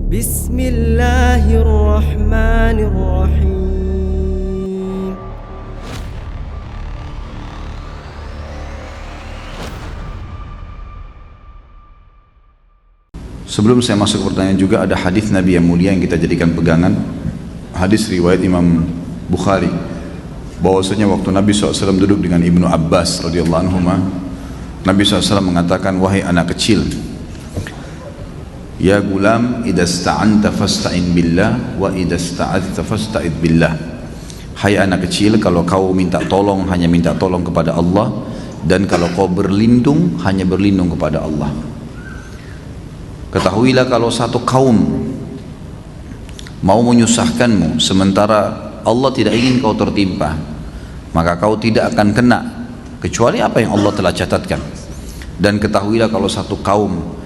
Bismillahirrahmanirrahim. Sebelum saya masuk pertanyaan juga ada hadis Nabi yang mulia yang kita jadikan pegangan. Hadis riwayat Imam Bukhari bahwasanya waktu Nabi SAW duduk dengan Ibnu Abbas radhiyallahu anhu, Nabi SAW mengatakan, wahai anak kecil, ya gulam, idza sta'anta fasta'in billah wa idza sta'adta fasta'id billah. Hai anak kecil, kalau kau minta tolong hanya minta tolong kepada Allah, dan kalau kau berlindung hanya berlindung kepada Allah. Ketahuilah kalau satu kaum mau menyusahkanmu sementara Allah tidak ingin kau tertimpa, maka kau tidak akan kena kecuali apa yang Allah telah catatkan. Dan ketahuilah kalau satu kaum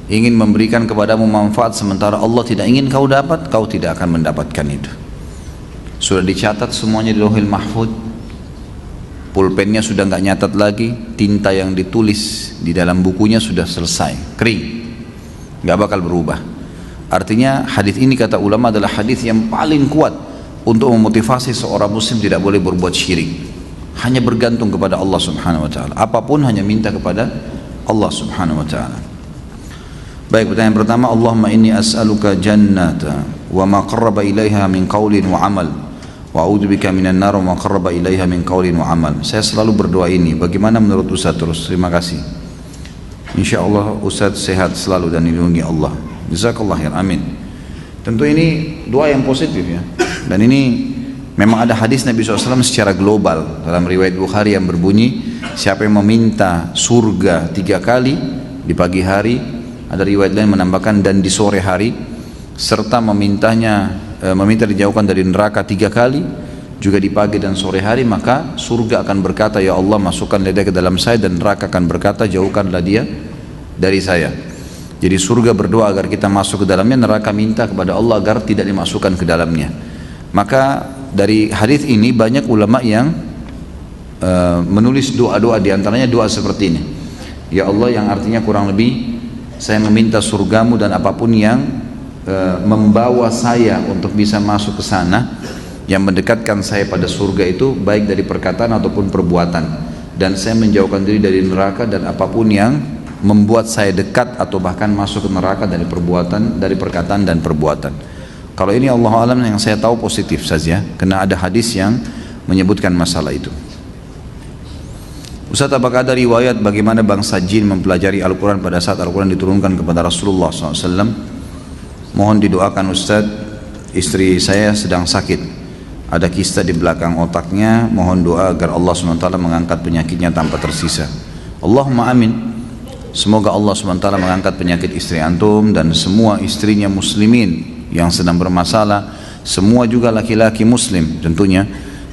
ingin memberikan kepadamu manfaat sementara Allah tidak ingin kau dapat, kau tidak akan mendapatkan itu. Sudah dicatat semuanya di Lauhil Mahfuz, pulpennya sudah nggak nyatat lagi, tinta yang ditulis di dalam bukunya sudah selesai, kering, nggak bakal berubah. Artinya hadis ini kata ulama adalah hadis yang paling kuat untuk memotivasi seorang muslim tidak boleh berbuat syirik, hanya bergantung kepada Allah Subhanahu wa taala, apapun hanya minta kepada Allah Subhanahu wa taala. Baik, pertanyaan pertama, Allahumma inni as'aluka jannata wa ma qarraba ilaiha min qaulin wa amal wa a'udzubika minan nar wa ma qarraba ilaiha min qaulin wa amal. Saya selalu berdoa ini. Bagaimana menurut Ustaz? Terus terima kasih. Insyaallah Ustaz sehat selalu dan dilindungi Allah. Jazakallah khair. Amin. Tentu ini doa yang positif ya. Dan ini memang ada hadis Nabi SAW secara global dalam riwayat Bukhari yang berbunyi, siapa yang meminta surga 3 kali di pagi hari, ada riwayat lain menambahkan dan di sore hari, serta meminta dijauhkan dari neraka 3 kali juga di pagi dan sore hari, maka surga akan berkata, ya Allah masukkan dia ke dalam saya, dan neraka akan berkata, jauhkanlah dia dari saya. Jadi surga berdoa agar kita masuk ke dalamnya, neraka minta kepada Allah agar tidak dimasukkan ke dalamnya. Maka dari hadis ini banyak ulama yang menulis doa-doa, diantaranya doa seperti ini, ya Allah, yang artinya kurang lebih saya meminta surgamu dan apapun yang membawa saya untuk bisa masuk ke sana, yang mendekatkan saya pada surga itu baik dari perkataan ataupun perbuatan, dan saya menjauhkan diri dari neraka dan apapun yang membuat saya dekat atau bahkan masuk ke neraka dari perbuatan, dari perkataan dan perbuatan. Kalau ini Allah alam yang saya tahu positif saja, karena ada hadis yang menyebutkan masalah itu. Ustaz, apakah ada riwayat bagaimana bangsa jin mempelajari Al-Quran pada saat Al-Quran diturunkan kepada Rasulullah SAW? Mohon didoakan Ustaz, istri saya sedang sakit, ada kista di belakang otaknya, mohon doa agar Allah SWT mengangkat penyakitnya tanpa tersisa. Allahumma amin. Semoga Allah SWT mengangkat penyakit istri antum dan semua istrinya muslimin yang sedang bermasalah, semua juga laki-laki muslim tentunya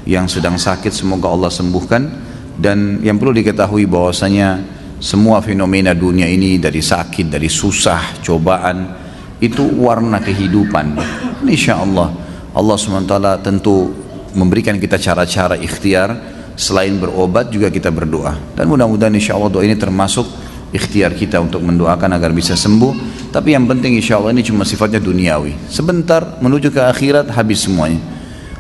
yang sedang sakit, semoga Allah sembuhkan. Dan yang perlu diketahui bahwasanya semua fenomena dunia ini, dari sakit, dari susah, cobaan, itu warna kehidupan. Insyaallah Allah SWT tentu memberikan kita cara-cara ikhtiar, selain berobat juga kita berdoa, dan mudah-mudahan insyaallah doa ini termasuk ikhtiar kita untuk mendoakan agar bisa sembuh. Tapi yang penting insyaallah ini cuma sifatnya duniawi, sebentar menuju ke akhirat habis semuanya.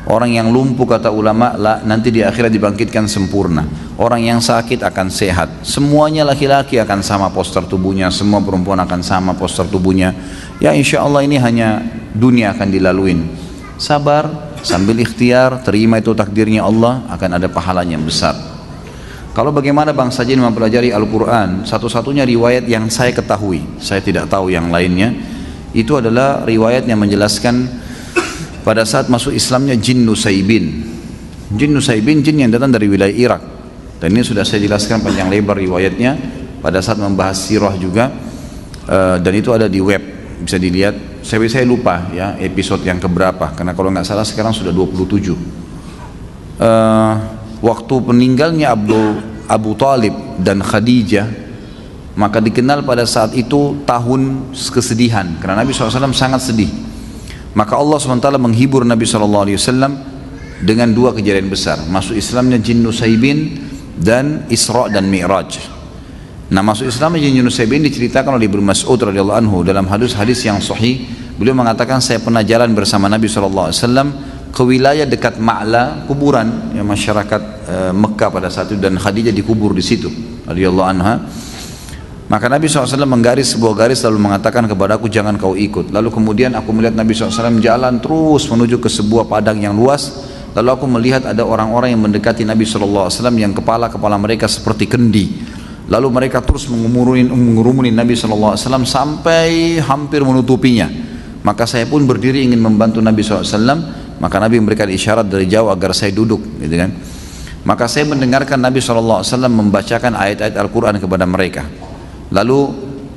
Orang yang lumpuh kata ulama nanti di akhirat dibangkitkan sempurna. Orang yang sakit akan sehat. Semuanya laki-laki akan sama postur tubuhnya, semua perempuan akan sama postur tubuhnya. Ya insya Allah ini hanya dunia akan dilaluin. Sabar sambil ikhtiar, terima itu takdirnya Allah, akan ada pahalanya yang besar. Kalau bagaimana bangsa jin mempelajari Al-Quran, satu-satunya riwayat yang saya ketahui, saya tidak tahu yang lainnya, itu adalah riwayat yang menjelaskan pada saat masuk Islamnya jin Nusaybin. Jin Nusaybin, jin yang datang dari wilayah Irak, dan ini sudah saya jelaskan panjang lebar riwayatnya pada saat membahas sirah juga, dan itu ada di web, bisa dilihat. Saya lupa ya episode yang keberapa, karena kalau nggak salah sekarang sudah 27. Waktu peninggalnya Abu Talib dan Khadijah, maka dikenal pada saat itu tahun kesedihan, karena Nabi SAW sangat sedih. Maka Allah SWT menghibur Nabi SAW dengan 2 kejadian besar, masuk Islamnya jin Nusaybin dan Isra dan Mi'raj. Nah, masuk Islam jin Nusaybin diceritakan oleh Ibnu Mas'ud radhiyallahu anhu dalam hadis yang sahih. Beliau mengatakan, saya pernah jalan bersama Nabi SAW ke wilayah dekat Ma'la, kuburan yang masyarakat Mekah pada saat itu, dan Khadijah dikubur di situ radhiyallahu anha. Maka Nabi SAW menggaris sebuah garis lalu mengatakan kepadaku, jangan kau ikut. Lalu kemudian aku melihat Nabi SAW jalan terus menuju ke sebuah padang yang luas. Lalu aku melihat ada orang-orang yang mendekati Nabi SAW yang kepala mereka seperti kendi. Lalu mereka terus mengurumuni Nabi SAW sampai hampir menutupinya. Maka saya pun berdiri ingin membantu Nabi SAW. Maka Nabi memberikan isyarat dari jauh agar saya duduk, gitu kan. Maka saya mendengarkan Nabi SAW membacakan ayat-ayat Al-Quran kepada mereka. Lalu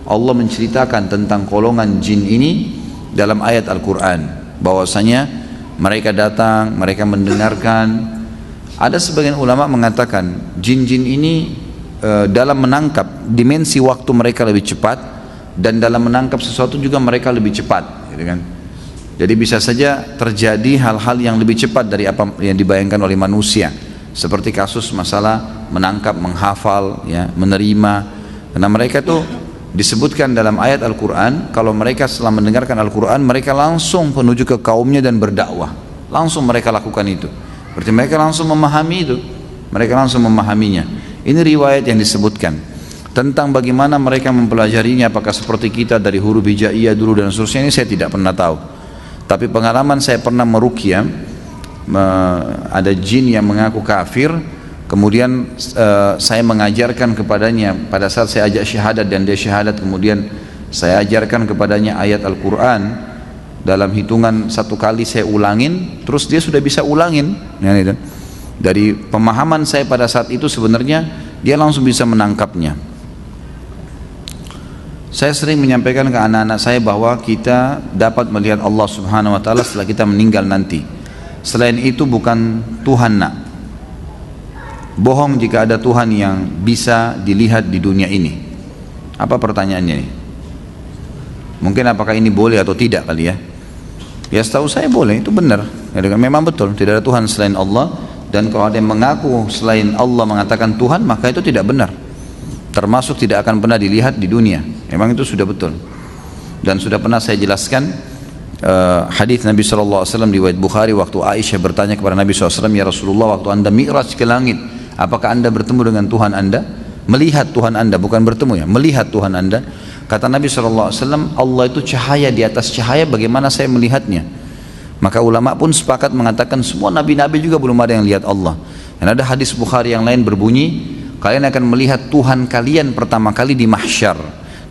Allah menceritakan tentang golongan jin ini dalam ayat Al-Quran, bahwasanya mereka datang, mereka mendengarkan. Ada sebagian ulama mengatakan jin-jin ini dalam menangkap dimensi waktu mereka lebih cepat, dan dalam menangkap sesuatu juga mereka lebih cepat, gitu kan. Jadi bisa saja terjadi hal-hal yang lebih cepat dari apa yang dibayangkan oleh manusia, seperti kasus masalah menangkap, menghafal, ya, menerima. Karena mereka tuh disebutkan dalam ayat Al-Quran, kalau mereka setelah mendengarkan Al-Quran mereka langsung menuju ke kaumnya dan berdakwah, langsung mereka lakukan itu. Berarti mereka langsung memahami itu, mereka langsung memahaminya. Ini riwayat yang disebutkan tentang bagaimana mereka mempelajarinya, apakah seperti kita dari huruf hijaiyah dulu dan seterusnya, ini saya tidak pernah tahu. Tapi pengalaman saya pernah meruqyah, ada jin yang mengaku kafir, kemudian saya mengajarkan kepadanya pada saat saya ajak syahadat dan dia syahadat, kemudian saya ajarkan kepadanya ayat Al-Quran dalam hitungan 1 kali saya ulangin, terus dia sudah bisa ulangin, ya, gitu. Dari pemahaman saya pada saat itu sebenarnya dia langsung bisa menangkapnya. Saya sering menyampaikan ke anak-anak saya bahwa kita dapat melihat Allah Subhanahu wa taala setelah kita meninggal nanti. Selain itu bukan Tuhan, nak. Bohong jika ada Tuhan yang bisa dilihat di dunia ini. Apa pertanyaannya ini? Mungkin apakah ini boleh atau tidak kali ya? Ya, setahu saya boleh, itu benar. Ya, memang betul, tidak ada Tuhan selain Allah. Dan kalau ada yang mengaku selain Allah mengatakan Tuhan, maka itu tidak benar, termasuk tidak akan pernah dilihat di dunia. Memang itu sudah betul. Dan sudah pernah saya jelaskan hadis Nabi SAW di riwayat Bukhari, waktu Aisyah bertanya kepada Nabi SAW, ya Rasulullah, waktu anda mi'raj ke langit, apakah anda bertemu dengan Tuhan anda? Melihat Tuhan anda, bukan bertemu, ya, melihat Tuhan anda. Kata Nabi SAW, Allah itu cahaya, di atas cahaya bagaimana saya melihatnya? Maka ulama pun sepakat mengatakan semua nabi-nabi juga belum ada yang lihat Allah. Dan ada hadis Bukhari yang lain berbunyi, kalian akan melihat Tuhan kalian pertama kali di mahsyar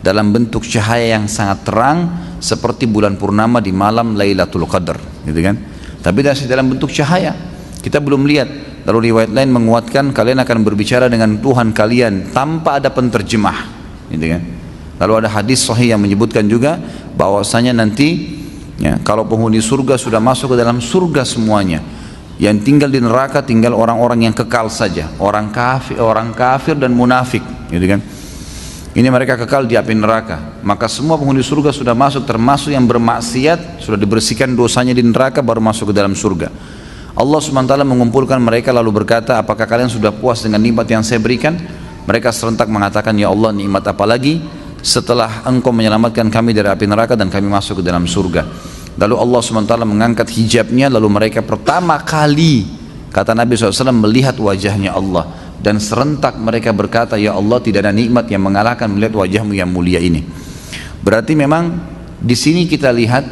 dalam bentuk cahaya yang sangat terang seperti bulan purnama di malam Lailatul Qadar, gitu kan. Tapi dalam bentuk cahaya, kita belum lihat. Lalu riwayat lain menguatkan kalian akan berbicara dengan Tuhan kalian tanpa ada penterjemah, gitu kan. Lalu ada hadis sahih yang menyebutkan juga bahwasanya nanti, ya, kalau penghuni surga sudah masuk ke dalam surga semuanya, yang tinggal di neraka tinggal orang-orang yang kekal saja, orang kafir dan munafik, gitu kan. Ini mereka kekal di api neraka. Maka semua penghuni surga sudah masuk, termasuk yang bermaksiat, sudah dibersihkan dosanya di neraka baru masuk ke dalam surga. Allah SWT mengumpulkan mereka lalu berkata, apakah kalian sudah puas dengan nikmat yang saya berikan? Mereka serentak mengatakan, ya Allah, nikmat apa lagi setelah engkau menyelamatkan kami dari api neraka dan kami masuk ke dalam surga. Lalu Allah SWT mengangkat hijabnya, lalu mereka pertama kali, kata Nabi SAW, melihat wajahnya Allah. Dan serentak mereka berkata, ya Allah, tidak ada nikmat yang mengalahkan melihat wajahmu yang mulia ini. Berarti memang di sini kita lihat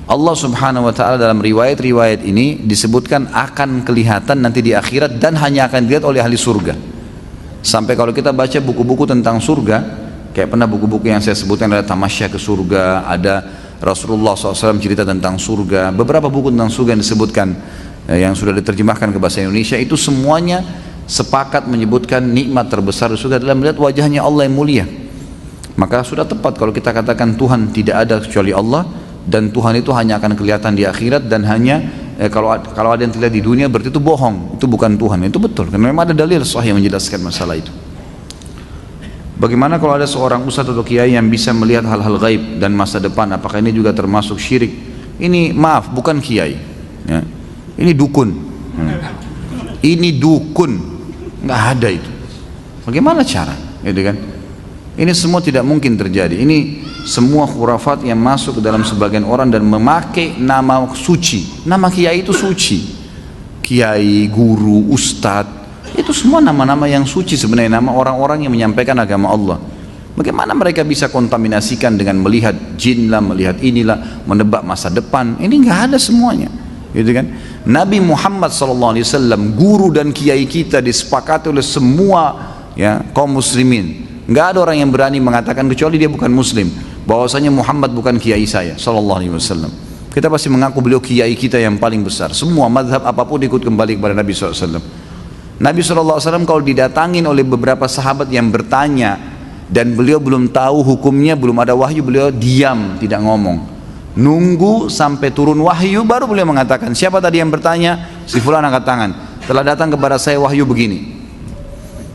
Allah Subhanahu wa taala dalam riwayat-riwayat ini disebutkan akan kelihatan nanti di akhirat dan hanya akan dilihat oleh ahli surga. Sampai kalau kita baca buku-buku tentang surga, kayak pernah buku-buku yang saya sebutkan, ada Tamasya ke Surga, ada Rasulullah SAW cerita tentang surga, beberapa buku tentang surga yang disebutkan yang sudah diterjemahkan ke bahasa Indonesia, itu semuanya sepakat menyebutkan nikmat terbesar di surga adalah melihat wajahnya Allah yang mulia. Maka sudah tepat kalau kita katakan Tuhan tidak ada kecuali Allah, dan Tuhan itu hanya akan kelihatan di akhirat, dan hanya kalau ada yang terlihat di dunia berarti itu bohong, itu bukan Tuhan. Itu betul, karena memang ada dalil sahih yang menjelaskan masalah itu. Bagaimana kalau ada seorang ustadz atau kiai yang bisa melihat hal-hal gaib dan masa depan, apakah ini juga termasuk syirik? Ini maaf, bukan kiai, ya. Ini dukun, ini dukun, nggak ada itu. Bagaimana cara, gitu kan? Ini semua tidak mungkin terjadi. Ini semua khurafat yang masuk ke dalam sebagian orang dan memakai nama suci. Nama kiai itu suci. Kiai, guru, ustadz, itu semua nama-nama yang suci sebenarnya, nama orang-orang yang menyampaikan agama Allah. Bagaimana mereka bisa kontaminasikan dengan melihat jin lah, melihat inilah, menebak masa depan? Ini nggak ada semuanya, gitu kan? Nabi Muhammad SAW, guru dan kiai kita, disepakati oleh semua ya kaum muslimin. Nggak ada orang yang berani mengatakan kecuali dia bukan muslim bahwasanya Muhammad bukan kiai saya SAW. Kita pasti mengaku beliau kiai kita yang paling besar. Semua mazhab apapun ikut kembali kepada Nabi SAW. Nabi SAW kalau didatangin oleh beberapa sahabat yang bertanya dan beliau belum tahu hukumnya, belum ada wahyu, beliau diam, tidak ngomong. Nunggu sampai turun wahyu baru beliau mengatakan, siapa tadi yang bertanya? Si fulan angkat tangan, telah datang kepada saya wahyu begini.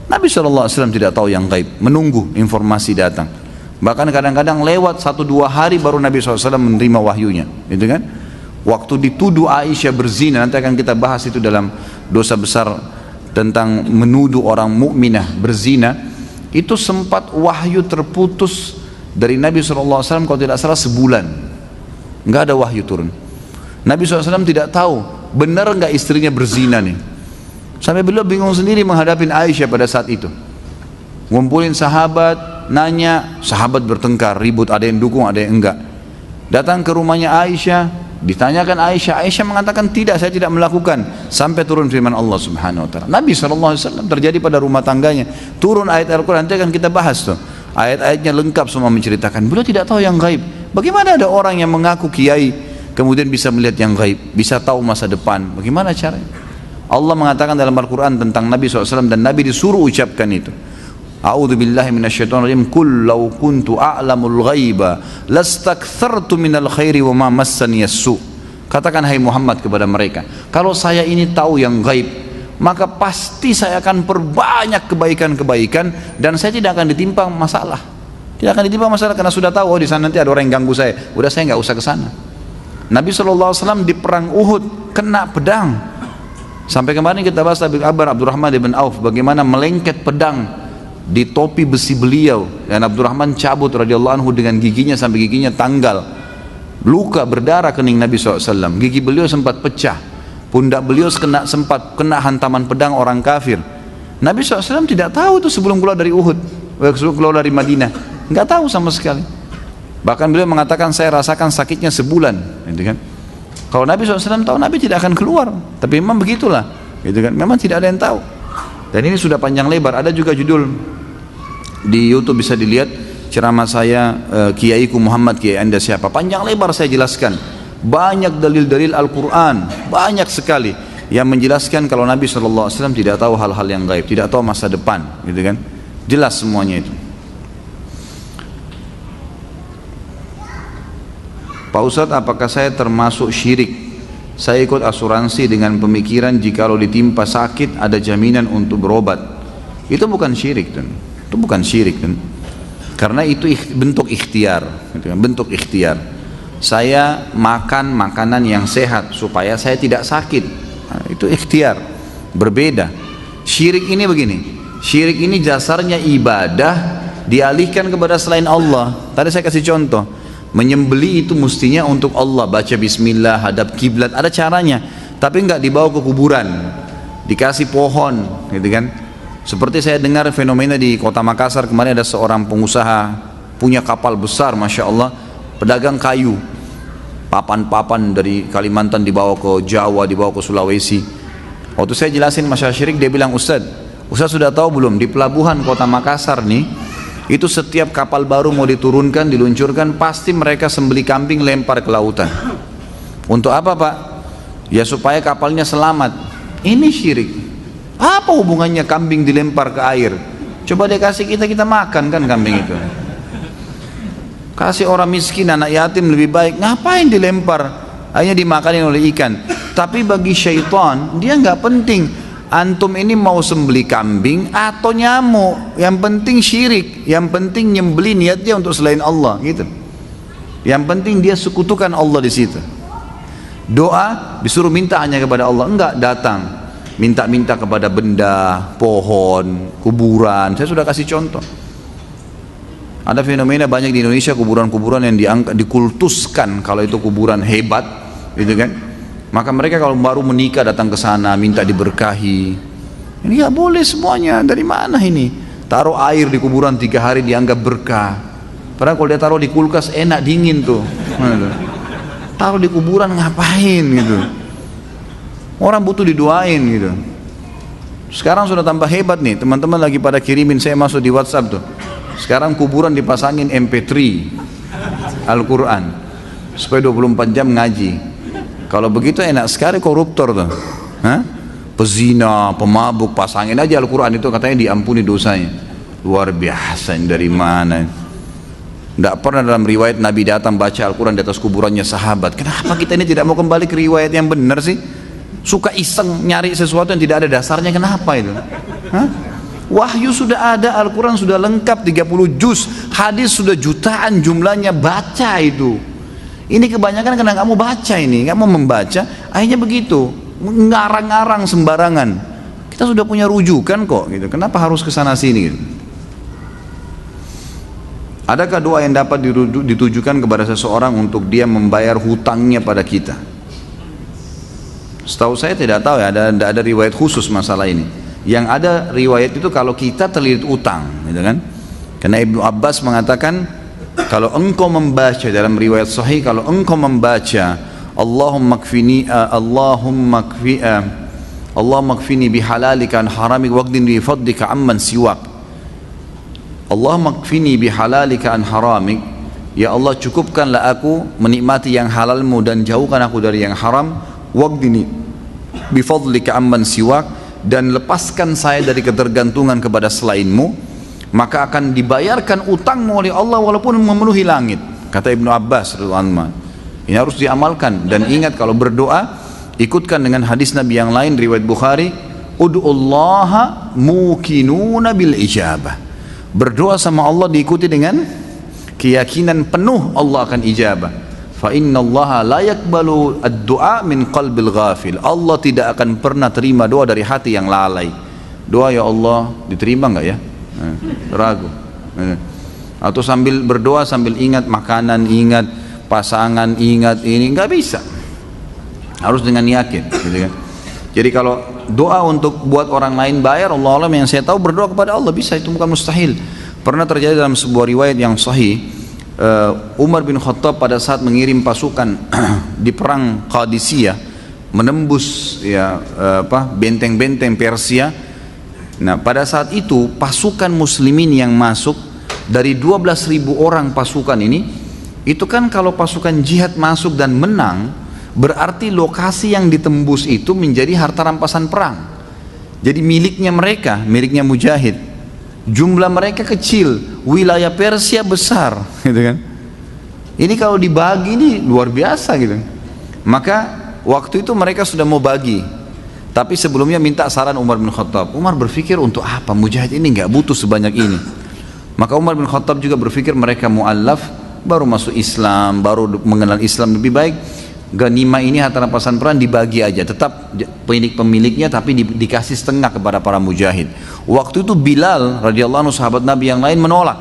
Nabi SAW tidak tahu yang gaib, menunggu informasi datang. Bahkan kadang-kadang lewat 1-2 hari baru Nabi SAW menerima wahyunya, gitu kan? Waktu dituduh Aisyah berzina, nanti akan kita bahas itu dalam dosa besar tentang menuduh orang mukminah berzina, itu sempat wahyu terputus dari Nabi SAW kalau tidak salah sebulan, nggak ada wahyu turun. Nabi SAW tidak tahu benar nggak istrinya berzina nih, sampai beliau bingung sendiri menghadapi Aisyah pada saat itu. Ngumpulin sahabat, nanya, sahabat bertengkar, ribut, ada yang dukung, ada yang enggak. Datang ke rumahnya Aisyah, ditanyakan Aisyah, Aisyah mengatakan tidak, saya tidak melakukan, sampai turun firman Allah Subhanahu wa taala. Nabi SAW terjadi pada rumah tangganya, turun ayat Al-Quran, nanti akan kita bahas tuh. Ayat-ayatnya lengkap semua menceritakan. Beliau tidak tahu yang gaib. Bagaimana ada orang yang mengaku kiai kemudian bisa melihat yang gaib, bisa tahu masa depan? Bagaimana caranya? Allah mengatakan dalam Al-Quran tentang Nabi SAW, dan Nabi disuruh ucapkan itu. A'udzu billahi minasyaitonir rajim. Qul law kuntu a'lamul ghaiba lastakthartu minal khairi wa ma massani as-su. Katakan hai Muhammad kepada mereka, kalau saya ini tahu yang gaib, maka pasti saya akan perbanyak kebaikan-kebaikan dan saya tidak akan ditimpa masalah. Tidak akan ditimpa masalah karena sudah tahu, oh di sana nanti ada orang yang ganggu saya. Udah, saya nggak usah ke sana. Nabi SAW di perang Uhud kena pedang. Sampai kemarin kita bahas kabar Abdurrahman bin Auf, bagaimana melengket pedang di topi besi beliau, dan Abdurrahman cabut radhiyallahu anhu dengan giginya sampai giginya tanggal, luka berdarah kening Nabi SAW. Gigi beliau sempat pecah, pundak beliau sempat kena hantaman pedang orang kafir. Nabi SAW tidak tahu itu sebelum keluar dari Uhud, sebelum keluar dari Madinah, nggak tahu sama sekali. Bahkan beliau mengatakan, saya rasakan sakitnya sebulan, gitu kan. Kalau Nabi SAW tahu, Nabi tidak akan keluar. Tapi memang begitulah, gitu kan. Memang tidak ada yang tahu. Dan ini sudah panjang lebar. Ada juga judul di YouTube, bisa dilihat ceramah saya, Kiaiku Muhammad, Kiai Anda siapa. Panjang lebar saya jelaskan. Banyak dalil-dalil Al-Quran, banyak sekali yang menjelaskan kalau Nabi SAW tidak tahu hal-hal yang gaib, tidak tahu masa depan, gitu kan. Jelas semuanya itu. Pak Ustadz, apakah saya termasuk syirik? Saya ikut asuransi dengan pemikiran jikalau ditimpa sakit ada jaminan untuk berobat. Itu bukan syirik, kan? Itu bukan syirik, kan? Karena itu bentuk ikhtiar, gitu kan? Bentuk ikhtiar. Saya makan makanan yang sehat supaya saya tidak sakit. Nah, itu ikhtiar, berbeda. Syirik ini begini, syirik ini dasarnya ibadah dialihkan kepada selain Allah. Tadi saya kasih contoh. Menyembeli itu mestinya untuk Allah, baca bismillah, hadap kiblat, ada caranya, tapi enggak dibawa ke kuburan, dikasih pohon, gitu kan. Seperti saya dengar fenomena di kota Makassar kemarin, ada seorang pengusaha punya kapal besar, masya Allah, pedagang kayu, papan-papan dari Kalimantan dibawa ke Jawa, dibawa ke Sulawesi. Waktu saya jelasin masalah syirik, dia bilang, Ustadz sudah tahu belum, di pelabuhan kota Makassar nih, itu setiap kapal baru mau diturunkan, diluncurkan, pasti mereka sembeli kambing lempar ke lautan. Untuk apa, Pak? Ya supaya kapalnya selamat. Ini syirik. Apa hubungannya kambing dilempar ke air? Coba dia kasih kita makan kan kambing itu. Kasih orang miskin, anak yatim lebih baik. Ngapain dilempar? Hanya dimakanin oleh ikan. Tapi bagi syaitan, dia nggak penting antum ini mau sembeli kambing atau nyamuk, yang penting syirik, yang penting nyembeli niatnya untuk selain Allah, gitu. Yang penting dia sekutukan Allah di situ. Doa disuruh minta hanya kepada Allah, enggak datang minta-minta kepada benda, pohon, kuburan. Saya sudah kasih contoh. Ada fenomena banyak di Indonesia kuburan-kuburan yang dikultuskan kalau itu kuburan hebat, gitu kan? Maka mereka kalau baru menikah datang ke sana minta diberkahi. Ini nggak boleh semuanya. Dari mana ini? Taruh air di kuburan 3 hari dianggap berkah. Padahal kalau dia taruh di kulkas enak dingin tuh. Taruh di kuburan ngapain gitu? Orang butuh didoain gitu. Sekarang sudah tambah hebat nih, teman-teman lagi pada kirimin saya masuk di WhatsApp tuh. Sekarang kuburan dipasangin MP3 Al-Quran supaya 24 jam ngaji. Kalau begitu enak sekali koruptor tuh. Hah? Pezina, pemabuk, pasangin aja Al-Quran itu katanya diampuni dosanya. Luar biasa, ini dari mana? Tidak pernah dalam riwayat Nabi datang baca Al-Quran di atas kuburannya sahabat. Kenapa kita ini tidak mau kembali ke riwayat yang benar sih? Suka iseng nyari sesuatu yang tidak ada dasarnya, kenapa itu? Hah? Wahyu sudah ada, Al-Quran sudah lengkap 30 juz, hadis sudah jutaan jumlahnya, baca itu. Ini kebanyakan karena kamu baca ini, kamu membaca, akhirnya begitu, ngarang-ngarang sembarangan. Kita sudah punya rujukan kok, gitu. Kenapa harus ke sana sini? Gitu. Adakah doa yang dapat ditujukan kepada seseorang untuk dia membayar hutangnya pada kita? Setahu saya tidak tahu ya, ada riwayat khusus masalah ini. Yang ada riwayat itu kalau kita terlilit utang, gitu kan? Karena Ibnu Abbas mengatakan kalau engkau membaca dalam riwayat sahih, kalau engkau membaca Allahumma kfini bihalalika an haramik waqdin bi fadlika amman siwak. Allahumma kfini bihalalika an haramik, ya Allah cukupkanlah aku menikmati yang halalmu dan jauhkan aku dari yang haram, waqdini bi fadlika amman siwak, dan lepaskan saya dari ketergantungan kepada selainmu, maka akan dibayarkan utangmu oleh Allah walaupun memenuhi langit, kata Ibnu Abbas radhiyallahu anhu. Ini harus diamalkan, dan ingat kalau berdoa ikutkan dengan hadis Nabi yang lain riwayat Bukhari, ud'ullaha mukinuna bil ijabah. Berdoa sama Allah diikuti dengan keyakinan penuh Allah akan ijabah. Fa inna Allah la yakbalu ad-du'a min qalbil ghafil. Allah tidak akan pernah terima doa dari hati yang lalai. Doa ya Allah diterima enggak ya? Ragu. Atau sambil berdoa sambil ingat makanan, ingat pasangan, ingat ini, enggak bisa. Harus dengan yakin, gitu kan? Jadi kalau doa untuk buat orang lain bayar, Allah alam, yang saya tahu berdoa kepada Allah bisa, itu bukan mustahil. Pernah terjadi dalam sebuah riwayat yang sahih, Umar bin Khattab pada saat mengirim pasukan di perang Qadisiyah menembus benteng-benteng Persia. Nah, pada saat itu pasukan muslimin yang masuk dari 12.000 orang pasukan ini, itu kan kalau pasukan jihad masuk dan menang, berarti lokasi yang ditembus itu menjadi harta rampasan perang. Jadi miliknya mereka, miliknya mujahid. Jumlah mereka kecil, wilayah Persia besar, gitu kan? Ini kalau dibagi ini luar biasa, gitu. Maka waktu itu mereka sudah mau bagi, tapi sebelumnya minta saran Umar bin Khattab. Umar berpikir untuk apa? Mujahid ini nggak butuh sebanyak ini. Maka Umar bin Khattab juga berpikir mereka mu'allaf, baru masuk Islam, baru mengenal Islam lebih baik. Ganimah ini harta rampasan perang dibagi aja, tetap pemiliknya tapi dikasih setengah kepada para mujahid. Waktu itu Bilal radhiyallahu anhu sahabat Nabi yang lain menolak.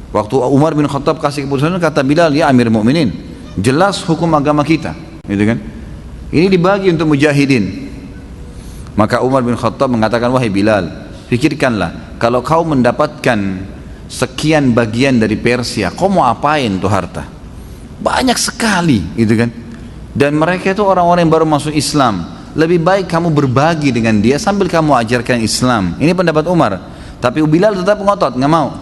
Waktu Umar bin Khattab kasih keputusan, kata Bilal, ya Amir Mukminin, jelas hukum agama kita, gitu kan? Ini dibagi untuk mujahidin. Maka Umar bin Khattab mengatakan, wahai Bilal, pikirkanlah, kalau kau mendapatkan sekian bagian dari Persia, kau mau apain tuh harta? Banyak sekali, gitu kan? Dan mereka itu orang-orang yang baru masuk Islam. Lebih baik kamu berbagi dengan dia sambil kamu ajarkan Islam. Ini pendapat Umar. Tapi Bilal tetap ngotot, nggak mau.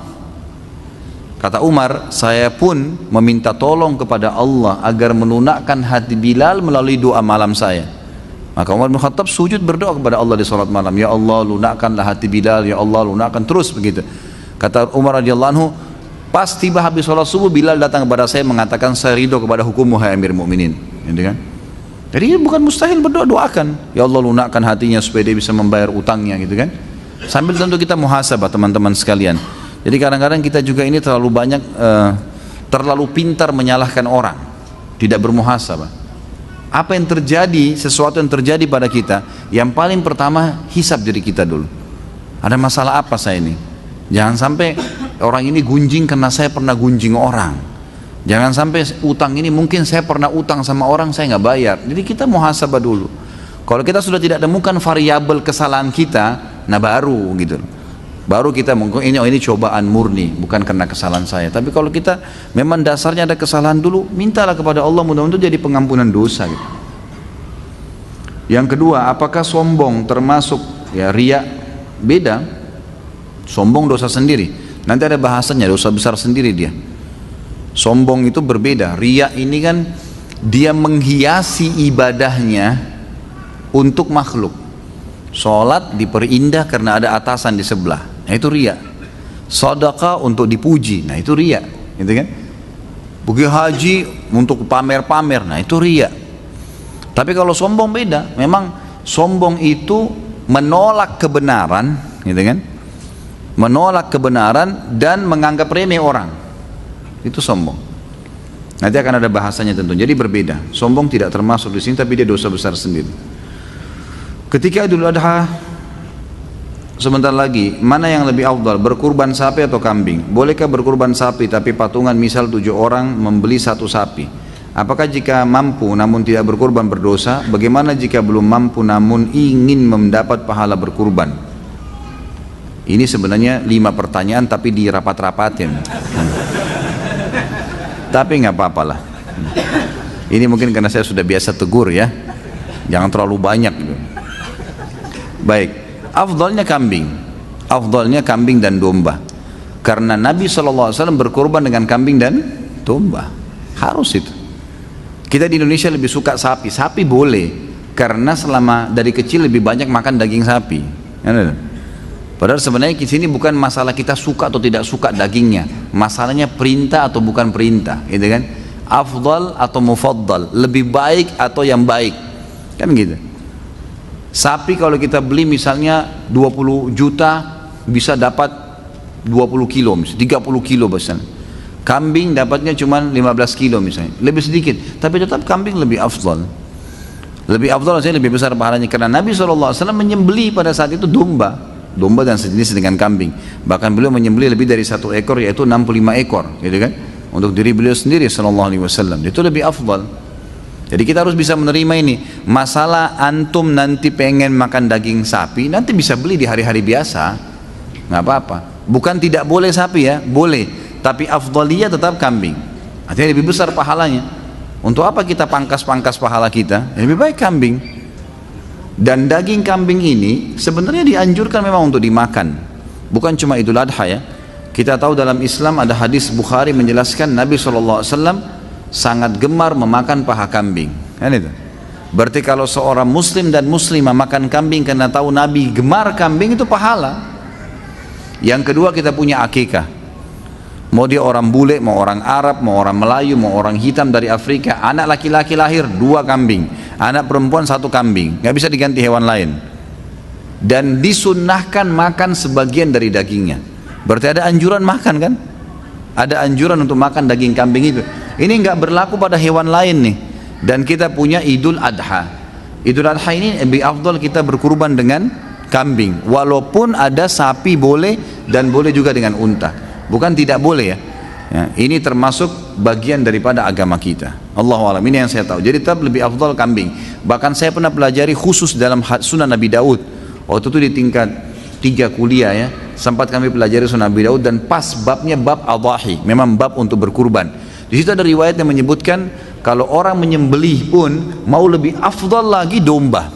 Kata Umar, saya pun meminta tolong kepada Allah agar melunakkan hati Bilal melalui doa malam saya. Maka Umar bin Khattab sujud berdoa kepada Allah di salat malam, ya Allah lunakkanlah hati Bilal, ya Allah lunakkan, terus begitu. Kata Umar radhiyallahu anhu, pas tiba habis sholat subuh, Bilal datang kepada saya mengatakan, saya ridho kepada hukummu hai Amir Mukminin, gitu kan? Jadi bukan mustahil berdoa, doakan, ya Allah lunakkan hatinya supaya dia bisa membayar utangnya, gitu kan? Sambil tentu kita muhasabah teman-teman sekalian. Jadi kadang-kadang kita juga ini terlalu banyak terlalu pintar menyalahkan orang, tidak bermuhasabah. Apa yang terjadi, sesuatu yang terjadi pada kita, yang paling pertama hisab diri kita dulu. Ada masalah apa saya ini? Jangan sampai orang ini gunjing karena saya pernah gunjing orang. Jangan sampai utang ini mungkin saya pernah utang sama orang saya nggak bayar. Jadi kita muhasabah dulu. Kalau kita sudah tidak temukan variabel kesalahan kita, nah baru gitu. Baru kita mungkin ini cobaan murni, bukan karena kesalahan saya. Tapi kalau kita memang dasarnya ada kesalahan dulu, mintalah kepada Allah mudah-mudahan jadi pengampunan dosa gitu. Yang kedua, apakah sombong termasuk ya riya? Beda. Sombong dosa sendiri. Nanti ada bahasanya, dosa besar sendiri dia. Sombong itu berbeda. Riya ini kan dia menghiasi ibadahnya untuk makhluk. Sholat diperindah karena ada atasan di sebelah. Nah itu riya. Sedekah untuk dipuji. Nah itu riya, gitu kan? Pergi haji untuk pamer-pamer. Nah itu riya. Tapi kalau sombong beda. Memang sombong itu menolak kebenaran, gitu kan? Menolak kebenaran dan menganggap remeh orang. Itu sombong. Nanti akan ada bahasanya tentu. Jadi berbeda. Sombong tidak termasuk di sini, tapi dia dosa besar sendiri. Ketika Idul Adha sebentar lagi, mana yang lebih afdal, berkurban sapi atau kambing? Bolehkah berkurban sapi tapi patungan misal 7 orang membeli 1 sapi? Apakah jika mampu namun tidak berkurban berdosa? Bagaimana jika belum mampu namun ingin mendapat pahala berkurban? Ini sebenarnya 5 pertanyaan tapi dirapat-rapatin. Tapi nggak apa-apa lah. Ini mungkin karena saya sudah biasa tegur ya. Jangan terlalu banyak gitu. Baik, afdalnya kambing dan domba. Karena Nabi SAW berkorban dengan kambing dan domba. Harus itu. Kita di Indonesia lebih suka sapi. Sapi boleh, karena selama dari kecil lebih banyak makan daging sapi. Padahal sebenarnya di sini bukan masalah kita suka atau tidak suka dagingnya. Masalahnya perintah atau bukan perintah, gitu kan? Afdal atau mufaddal, lebih baik atau yang baik, kan gitu. Sapi kalau kita beli misalnya 20 juta bisa dapat 20 kilo misalnya, 30 kilo misalnya. Kambing dapatnya cuma 15 kilo misalnya, lebih sedikit, tapi tetap kambing lebih afdal. Lebih afdal saya lebih besar pahalanya karena Nabi SAW menyembelih pada saat itu domba dan sejenis dengan kambing. Bahkan beliau menyembelih lebih dari 1 ekor, yaitu 65 ekor, gitu kan? Untuk diri beliau sendiri SAW. Itu lebih afdal. Jadi kita harus bisa menerima ini. Masalah antum nanti pengen makan daging sapi, nanti bisa beli di hari-hari biasa, nggak apa-apa. Bukan tidak boleh sapi ya, boleh. Tapi afdaliyah tetap kambing. Artinya lebih besar pahalanya. Untuk apa kita pangkas-pangkas pahala kita? Lebih baik kambing. Dan daging kambing ini sebenarnya dianjurkan memang untuk dimakan. Bukan cuma Idul Adha ya. Kita tahu dalam Islam ada hadis Bukhari menjelaskan Nabi SAW sangat gemar memakan paha kambing, kan itu. Berarti kalau seorang muslim dan muslimah makan kambing karena tahu Nabi gemar kambing, itu pahala. Yang kedua, kita punya akikah. Mau dia orang bule, mau orang Arab, mau orang Melayu, mau orang hitam dari Afrika, anak laki-laki lahir 2 kambing, anak perempuan 1 kambing, nggak bisa diganti hewan lain. Dan disunnahkan makan sebagian dari dagingnya. Berarti ada anjuran makan kan? Ada anjuran untuk makan daging kambing itu. Ini nggak berlaku pada hewan lain nih. Dan kita punya Idul Adha. Idul Adha ini lebih afdal kita berkurban dengan kambing. Walaupun ada sapi boleh dan boleh juga dengan unta. Bukan tidak boleh ya. Ini termasuk bagian daripada agama kita. Allahu a'lam, ini yang saya tahu. Jadi tetap lebih afdal kambing. Bahkan saya pernah pelajari khusus dalam Sunan Nabi Daud. Waktu itu di tingkat 3 kuliah ya. Sempat kami pelajari Sunan Nabi Daud dan pas babnya bab adhahi. Memang bab untuk berkurban. Di situ ada riwayat yang menyebutkan kalau orang menyembelih pun mau lebih afdal lagi domba.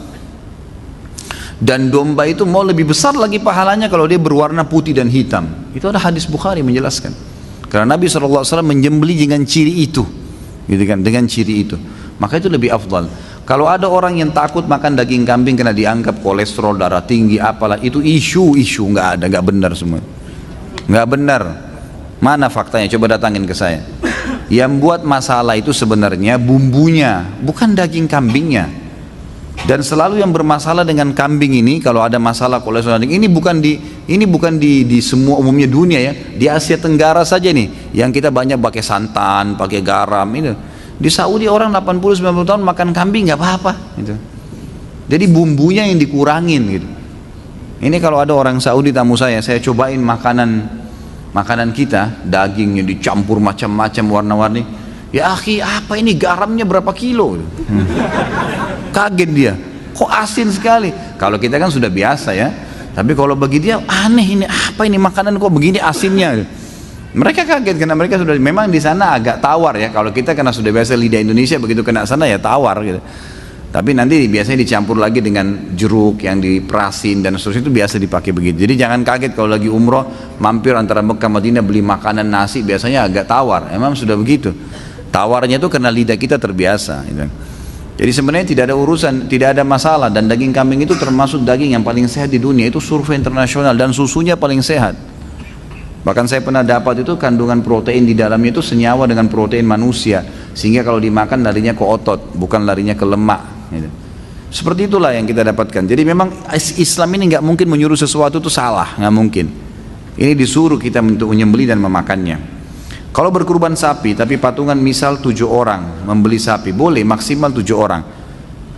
Dan domba itu mau lebih besar lagi pahalanya kalau dia berwarna putih dan hitam. Itu ada hadis Bukhari menjelaskan. Karena Nabi SAW menyembelih dengan ciri itu, gitu kan? Dengan ciri itu, maka itu lebih afdal. Kalau ada orang yang takut makan daging kambing karena dianggap kolesterol, darah tinggi, apalah itu isu nggak ada, nggak benar semua, nggak benar. Mana faktanya? Coba datangin ke saya. Yang buat masalah itu sebenarnya bumbunya, bukan daging kambingnya. Dan selalu yang bermasalah dengan kambing ini, kalau ada masalah kolesterol, ini bukan di semua umumnya dunia ya, di Asia Tenggara saja nih, yang kita banyak pakai santan, pakai garam ini. Di Saudi orang 80-90 tahun makan kambing nggak apa-apa, gitu. Jadi bumbunya yang dikurangin gitu. Ini kalau ada orang Saudi tamu saya cobain makanan makanan kita, dagingnya dicampur macam-macam warna-warni. Ya akhi, apa ini garamnya berapa kilo? Kaget dia, kok asin sekali. Kalau kita kan sudah biasa ya, tapi kalau bagi dia aneh, ini apa ini makanan kok begini asinnya. Mereka kaget karena mereka sudah, memang di sana agak tawar ya. Kalau kita karena sudah biasa lidah Indonesia, begitu kena sana ya tawar gitu. Tapi nanti biasanya dicampur lagi dengan jeruk yang diperasin dan seterusnya, itu biasa dipakai begitu. Jadi jangan kaget kalau lagi umroh mampir antara Mekah Madinah beli makanan nasi, biasanya agak tawar. Emang sudah begitu. Tawarnya itu karena lidah kita terbiasa gitu. Jadi sebenarnya tidak ada urusan, tidak ada masalah. Dan daging kambing itu termasuk daging yang paling sehat di dunia. Itu survei internasional, dan susunya paling sehat. Bahkan saya pernah dapat itu kandungan protein di dalamnya itu senyawa dengan protein manusia. Sehingga kalau dimakan larinya ke otot, bukan larinya ke lemak gitu. Seperti itulah yang kita dapatkan. Jadi memang Islam ini nggak mungkin menyuruh sesuatu itu salah, nggak mungkin. Ini disuruh kita untuk menyembelih dan memakannya. Kalau berkurban sapi, tapi patungan misal 7 orang membeli sapi, boleh maksimal 7 orang.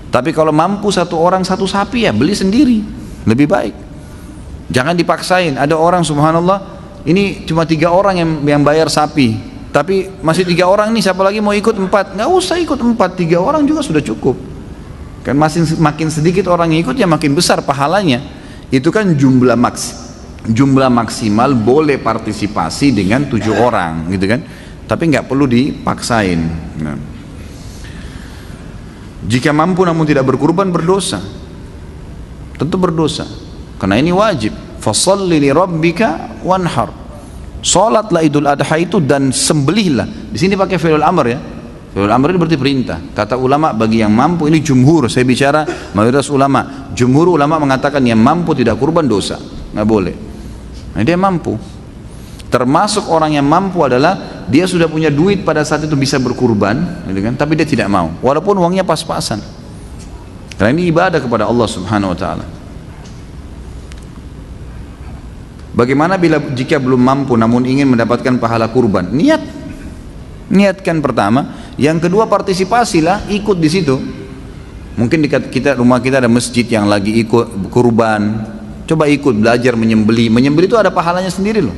Tapi kalau mampu 1 orang 1 sapi, ya beli sendiri, lebih baik. Jangan dipaksain. Ada orang subhanallah, ini cuma 3 orang yang bayar sapi, tapi masih 3 orang nih, siapa lagi mau ikut 4? Nggak usah ikut 4, 3 orang juga sudah cukup. Kan makin sedikit orang yang ikut, ya makin besar pahalanya. Itu kan jumlah maksimal boleh partisipasi dengan 7 orang gitu kan, tapi nggak perlu dipaksain. Nah. Jika mampu namun tidak berkurban, berdosa, tentu berdosa, karena ini wajib. Fasholli li rabbika wanhar, sholatlah Idul Adha itu dan sembelihlah. Di sini pakai fi'il amr ya. Fi'il amr ini berarti perintah. Kata ulama, bagi yang mampu, ini jumhur, saya bicara mayoritas ulama. Jumhur ulama mengatakan yang mampu tidak kurban dosa, nggak boleh. Nah, dia mampu. Termasuk orang yang mampu adalah dia sudah punya duit pada saat itu bisa berkurban, gitu kan? Tapi dia tidak mau, walaupun uangnya pas-pasan. Karena ini ibadah kepada Allah Subhanahu Wa Taala. Bagaimana jika belum mampu namun ingin mendapatkan pahala kurban? Niatkan pertama. Yang kedua, partisipasilah, ikut di situ. Mungkin di rumah kita ada masjid yang lagi ikut kurban, coba ikut belajar menyembelih. Menyembelih itu ada pahalanya sendiri loh.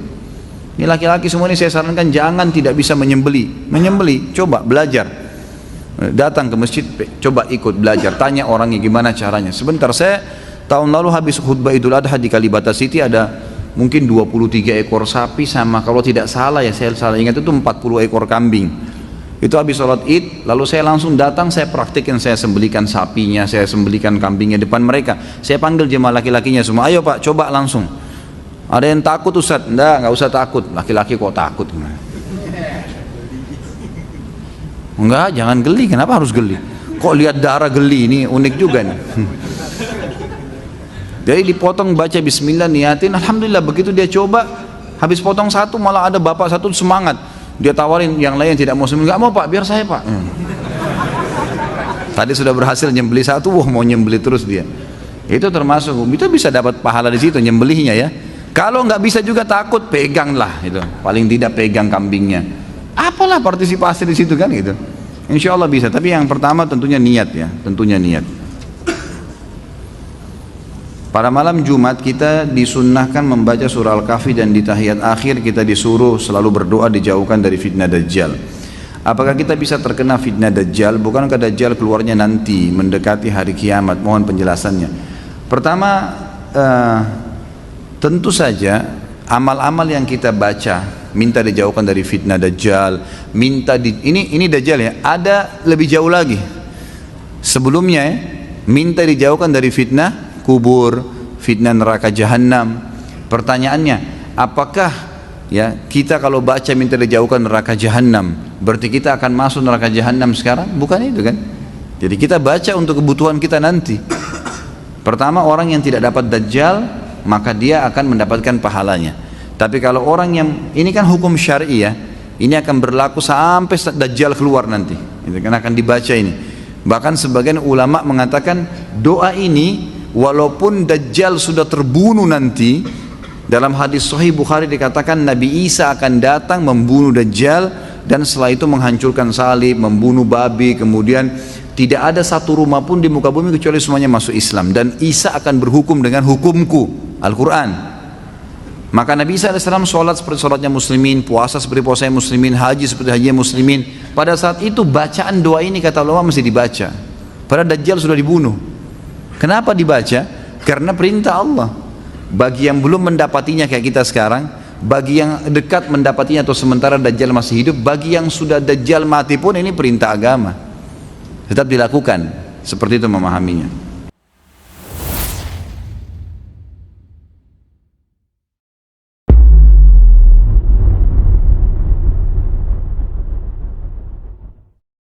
Ini laki-laki semua ini saya sarankan jangan tidak bisa menyembelih. Menyembelih, coba belajar. Datang ke masjid, coba ikut belajar. Tanya orangnya gimana caranya. Sebentar, saya tahun lalu habis khutbah Idul Adha di Kalibata City, ada mungkin 23 ekor sapi sama, kalau tidak salah ya, saya salah ingat itu 40 ekor kambing. Itu habis sholat id, lalu saya langsung datang, saya praktikin, saya sembelikan sapinya, saya sembelikan kambingnya depan mereka. Saya panggil jemaah laki-lakinya semua, ayo pak, coba langsung. Ada yang takut Ustaz? Nggak usah takut. Laki-laki kok takut? Enggak, jangan geli. Kenapa harus geli? Kok lihat darah geli? Ini unik juga nih. Jadi dipotong, baca bismillah, niatin, alhamdulillah. Begitu dia coba, habis potong satu malah ada bapak satu semangat, dia tawarin yang lain yang tidak mau sembelih. Nggak mau pak, biar saya pak. Tadi sudah berhasil nyembeli satu, mau nyembeli terus dia. Itu termasuk, itu bisa dapat pahala di situ nyembelihnya ya. Kalau nggak bisa juga takut, peganglah itu. Paling tidak pegang kambingnya. Apalah partisipasi di situ kan gitu. Insya Allah bisa. Tapi yang pertama tentunya niat ya, tentunya niat. Pada malam Jumat kita disunnahkan membaca surah Al-Kahfi, dan di tahiyat akhir kita disuruh selalu berdoa dijauhkan dari fitnah Dajjal. Apakah kita bisa terkena fitnah Dajjal? Bukankah Dajjal keluarnya nanti mendekati hari kiamat? Mohon penjelasannya. Pertama, tentu saja amal-amal yang kita baca minta dijauhkan dari fitnah Dajjal, ini Dajjal ya, ada lebih jauh lagi sebelumnya ya, minta dijauhkan dari fitnah kubur, fitnah neraka jahanam. Pertanyaannya, apakah ya kita kalau baca minta dijauhkan neraka jahanam berarti kita akan masuk neraka jahanam sekarang? Bukan itu kan. Jadi kita baca untuk kebutuhan kita nanti. Pertama, orang yang tidak dapat Dajjal maka dia akan mendapatkan pahalanya. Tapi kalau orang yang, ini kan hukum syar'i ya, ini akan berlaku sampai Dajjal keluar nanti, itu kan akan dibaca ini. Bahkan sebagian ulama mengatakan doa ini walaupun Dajjal sudah terbunuh nanti, dalam hadis Sahih Bukhari dikatakan Nabi Isa akan datang membunuh Dajjal, dan setelah itu menghancurkan salib, membunuh babi, kemudian tidak ada satu rumah pun di muka bumi kecuali semuanya masuk Islam, dan Isa akan berhukum dengan hukumku, Al-Quran. Maka Nabi SAW sholat seperti sholatnya muslimin, puasa seperti puasanya muslimin, haji seperti hajinya muslimin. Pada saat itu bacaan doa ini kata ulama mesti dibaca. Padahal Dajjal sudah dibunuh. Kenapa dibaca? Karena perintah Allah. Bagi yang belum mendapatinya kayak kita sekarang, bagi yang dekat mendapatinya atau sementara Dajjal masih hidup, bagi yang sudah Dajjal mati pun ini perintah agama. Tetap dilakukan. Seperti itu memahaminya.